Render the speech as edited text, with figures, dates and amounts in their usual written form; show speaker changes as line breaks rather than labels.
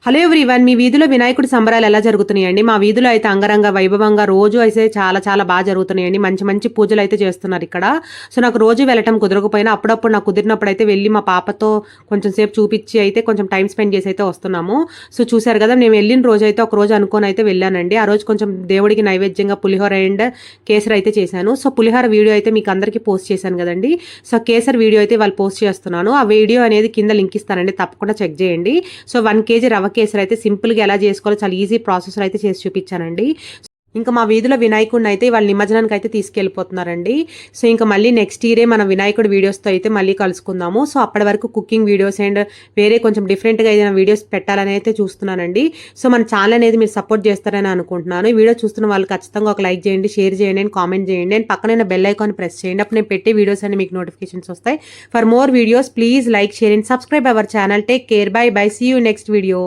Hello everyone, మీ వీధిలో వినాయకుడి సంబరాలు ఎలా జరుగుతున్నాయండి? మా వీధిలో అయితే అంగరంగ వైభవంగా రోజు అయితే చాలా చాలా బాగా జరుగుతున్నాయండి. మంచి మంచి పూజలు అయితే చేస్తున్నారు ఇక్కడ. సో నాకు రోజు వెళ్ళటం కుదరకపోయినా అప్పుడప్పుడు నాకు కుదిరినప్పుడు అయితే వెళ్ళి మా పాపతో కొంచెం సేపు చూపించి అయితే కొంచెం టైం స్పెండ్ చేసి అయితే వస్తున్నాము. సో చూశారు కదా, నేను వెళ్ళిన రోజు అయితే ఒక రోజు అనుకొని అయితే వెళ్ళానండి. ఆ రోజు కొంచెం దేవుడికి నైవేద్యంగా పులిహోర అండ్ కేసరి అయితే చేశాను. సో పులిహోర వీడియో అయితే మీకు అందరికీ పోస్ట్ చేశాను కదండి. సో కేసరి వీడియో అయితే వాళ్ళు పోస్ట్ చేస్తున్నాను. ఆ వీడియో అనేది కింద లింక్ ఇస్తానండి, తప్పకుండా చెక్ చేయండి. సో 1 kg రవ్వ కేసరి అయితే సింపుల్గా ఎలా చేసుకోవాలో చాలా ఈజీ ప్రాసెస్ అయితే చేసి చూపించానండి. ఇంకా మా వీధిలో వినాయకుడిని అయితే వాళ్ళ నిమజ్జనానికి అయితే తీసుకెళ్ళిపోతున్నారండి. సో ఇంకా మళ్ళీ నెక్స్ట్ ఇయరే మన వినాయకుడి వీడియోస్తో అయితే మళ్ళీ కలుసుకుందాము. సో అప్పటి వరకు కుకింగ్ వీడియోస్ అండ్ వేరే కొంచెం డిఫరెంట్గా ఏదైనా వీడియోస్ పెట్టాలని అయితే చూస్తున్నానండి. సో మన ఛానల్ అనేది మీరు సపోర్ట్ చేస్తారని అనుకుంటున్నాను. ఈ వీడియో చూస్తున్న వాళ్ళు ఖచ్చితంగా ఒక లైక్ చేయండి, షేర్ చేయండి అండ్ కామెంట్ చేయండి అండ్ పక్కన బెల్ ఐకాన్ ప్రెస్ చేయండి. అప్పుడు నేను పెట్టే వీడియోస్ అన్ని మీకు నోటిఫికేషన్స్ వస్తాయి. For more videos please like, share and subscribe our channel. Take care, bye bye, see you next video.